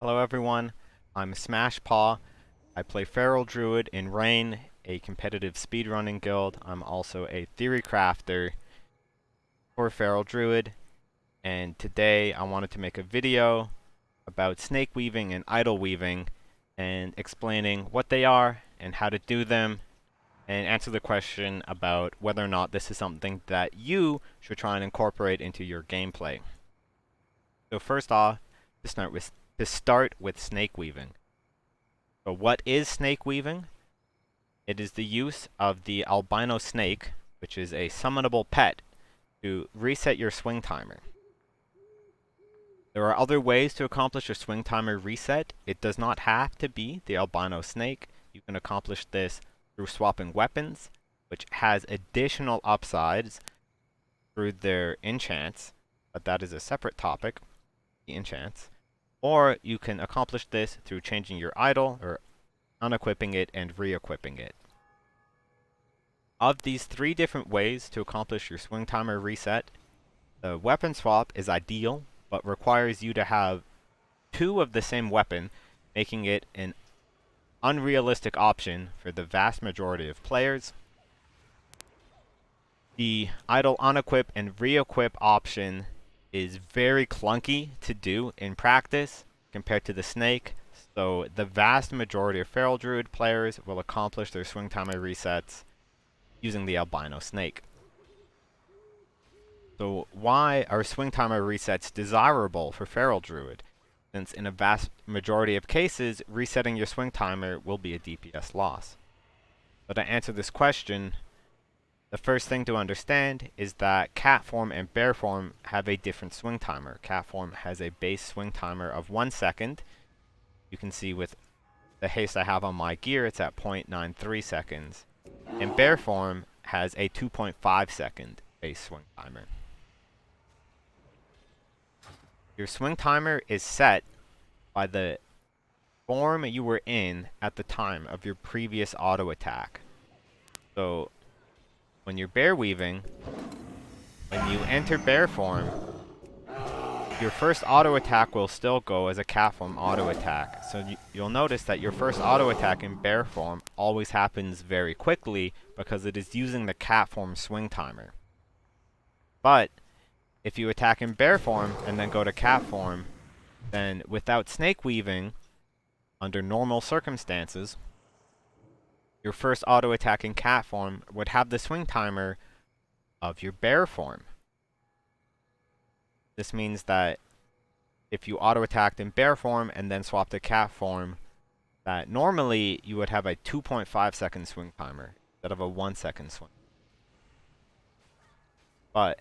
Hello everyone, I'm Smashpaw. I play Feral Druid in Rain, a competitive speedrunning guild. I'm also a theory crafter for Feral Druid, and today I wanted to make a video about Snakeweaving and Idolweaving and explaining what they are and how to do them, and answer the question about whether or not this is something that you should try and incorporate into your gameplay. So first off, to start with snakeweaving. So what is snakeweaving? It is the use of the albino snake, which is a summonable pet, to reset your swing timer. There are other ways to accomplish a swing timer reset. It does not have to be the albino snake. You can accomplish this through swapping weapons, which has additional upsides through their enchants, but that is a separate topic, the enchants. Or you can accomplish this through changing your idol, or unequipping it and re-equipping it. Of these three different ways to accomplish your swing timer reset, the weapon swap is ideal, but requires you to have two of the same weapon, making it an unrealistic option for the vast majority of players. The idol unequip and re-equip option is very clunky to do in practice compared to the snake, so the vast majority of Feral Druid players will accomplish their swing timer resets using the albino snake. So why are swing timer resets desirable for Feral Druid? Since in a vast majority of cases, resetting your swing timer will be a DPS loss. But to answer this question, the first thing to understand is that cat form and bear form have a different swing timer. Cat form has a base swing timer of 1 second. You can see with the haste I have on my gear, it's at 0.93 seconds. And bear form has a 2.5 second base swing timer. Your swing timer is set by the form you were in at the time of your previous auto attack. So when you're bear weaving, when you enter bear form, your first auto attack will still go as a cat form auto attack. So you'll notice that your first auto attack in bear form always happens very quickly because it is using the cat form swing timer. But if you attack in bear form and then go to cat form, then without snake weaving, under normal circumstances, your first auto attack in cat form would have the swing timer of your bear form. This means that if you auto attacked in bear form and then swapped to cat form, that normally you would have a 2.5 second swing timer instead of a 1 second swing. But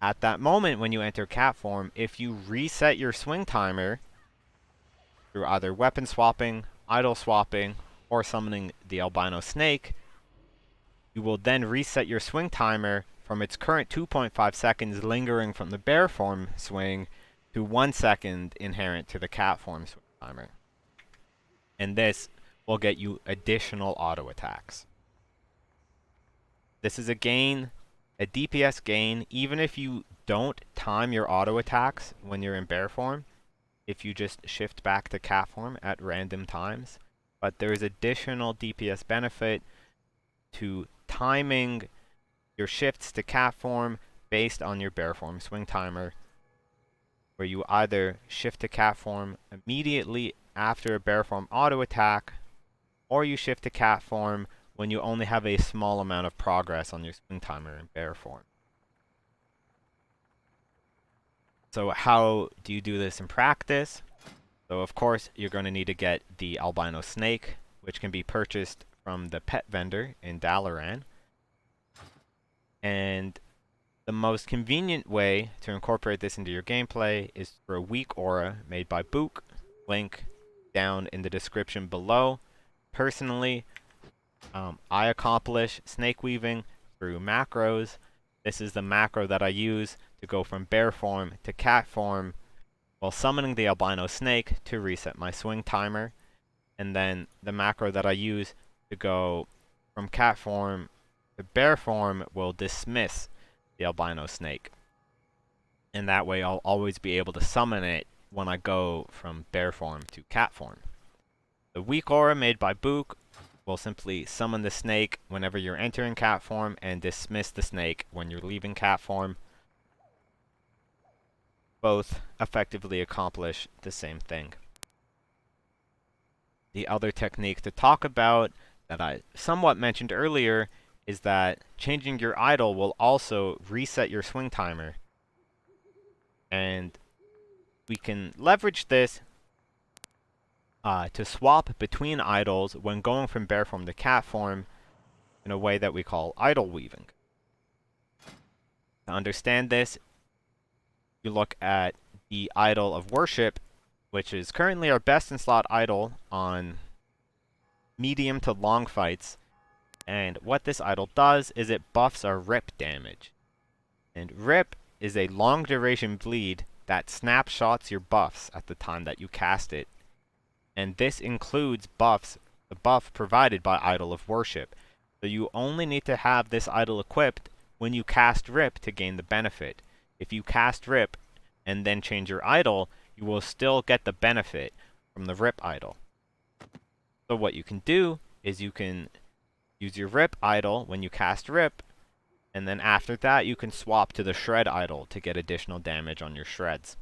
at that moment when you enter cat form, if you reset your swing timer through either weapon swapping, idol swapping, or summoning the albino snake, you will then reset your swing timer from its current 2.5 seconds lingering from the bear form swing to 1 second inherent to the cat form swing timer. And this will get you additional auto attacks. This is a gain, a DPS gain, even if you don't time your auto attacks when you're in bear form, if you just shift back to cat form at random times. But there is additional DPS benefit to timing your shifts to cat form based on your bear form swing timer, where you either shift to cat form immediately after a bear form auto attack, or you shift to cat form when you only have a small amount of progress on your swing timer in bear form. So how do you do this in practice? So of course you're going to need to get the albino snake, which can be purchased from the pet vendor in Dalaran. And the most convenient way to incorporate this into your gameplay is through a Weakaura made by Book. Link down in the description below. Personally, I accomplish snake weaving through macros. This is the macro that I use to go from bear form to cat form while summoning the albino snake to reset my swing timer. And then the macro that I use to go from cat form to bear form will dismiss the albino snake. And that way I'll always be able to summon it when I go from bear form to cat form. The Weakaura made by Book will simply summon the snake whenever you're entering cat form and dismiss the snake when you're leaving cat form. Both effectively accomplish the same thing. The other technique to talk about that I somewhat mentioned earlier is that changing your idol will also reset your swing timer. And we can leverage this to swap between idols when going from bear form to cat form in a way that we call idolweaving. To understand this, you look at the idol of worship, which is currently our best in slot idol on medium to long fights. And what this idol does is it buffs our rip damage. And rip is a long duration bleed that snapshots your buffs at the time that you cast it. And this includes buffs, the buff provided by Idol of Worship. So you only need to have this idol equipped when you cast rip to gain the benefit. If you cast rip and then change your idol, you will still get the benefit from the rip idol. So what you can do is you can use your rip idol when you cast rip, and then after that you can swap to the shred idol to get additional damage on your shreds.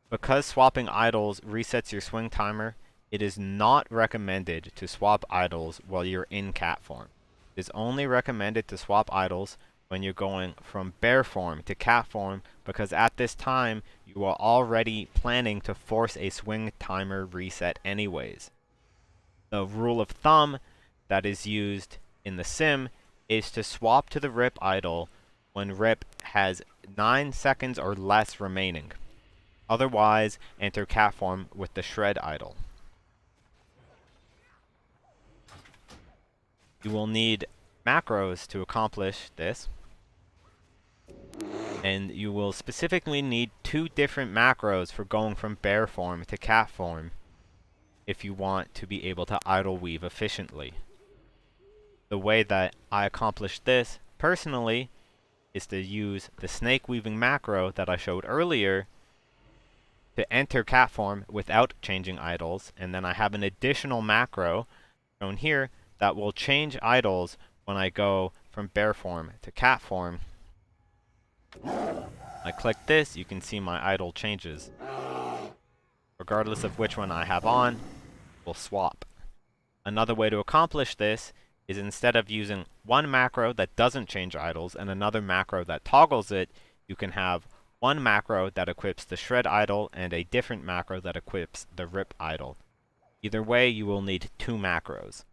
Because swapping idols resets your swing timer, it is not recommended to swap idols while you're in cat form. It is only recommended to swap idols when you're going from bear form to cat form, because at this time you are already planning to force a swing timer reset anyways. The rule of thumb that is used in the sim is to swap to the rip idol when rip has 9 seconds or less remaining. Otherwise, enter cat form with the shred idol. You will need macros to accomplish this. And you will specifically need 2 different macros for going from bear form to cat form if you want to be able to idol weave efficiently. The way that I accomplish this personally is to use the Snakeweaving Macro that I showed earlier to enter cat form without changing idols, and then I have an additional macro shown here that will change idols when I go from bear form to cat form. I click this, you can see my idol changes. Regardless of which one I have on, we'll swap. Another way to accomplish this is instead of using one macro that doesn't change idols and another macro that toggles it, you can have one macro that equips the shred idol and a different macro that equips the rip idol. Either way, you will need 2 macros.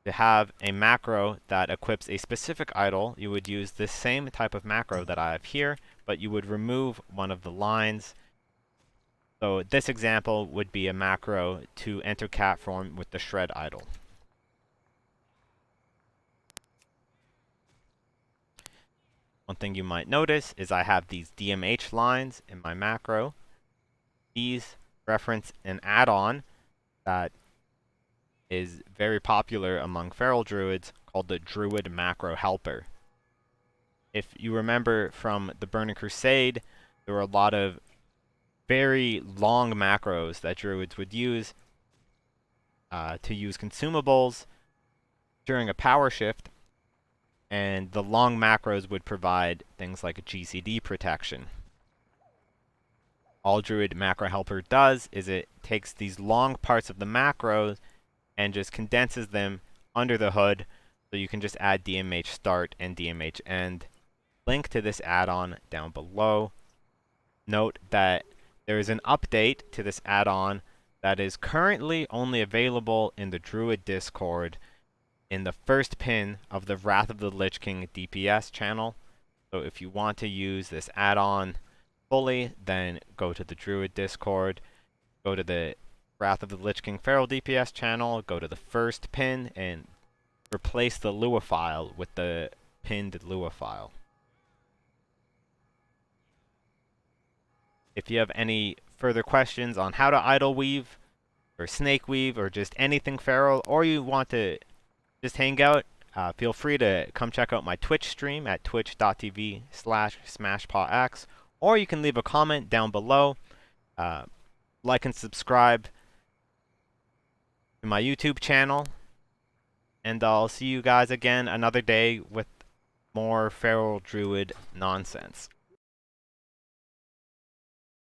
To have a macro that equips a specific idol, you would use this same type of macro that I have here, but you would remove one of the lines. So this example would be a macro to enter cat form with the shred idol. One thing you might notice is I have these DMH lines in my macro. These reference an add-on that is very popular among feral druids called the Druid Macro Helper. If you remember from the Burning Crusade, there were a lot of very long macros that druids would use to use consumables during a power shift, and the long macros would provide things like a GCD protection. All Druid Macro Helper does is it takes these long parts of the macros and just condenses them under the hood, so you can just add DMH start and DMH end. Link to this add-on down below. Note that there is an update to this add-on that is currently only available in the Druid Discord in the first pin of the Wrath of the Lich King DPS channel. So if you want to use this add-on fully, then go to the Druid Discord, go to the Wrath of the Lich King Feral DPS channel, go to the first pin, and replace the Lua file with the pinned Lua file. If you have any further questions on how to idol weave, or snake weave, or just anything feral, or you want to just hang out, feel free to come check out my Twitch stream at twitch.tv/smashpawx, or you can leave a comment down below. Like and subscribe to my YouTube channel. And I'll see you guys again another day with more Feral Druid nonsense.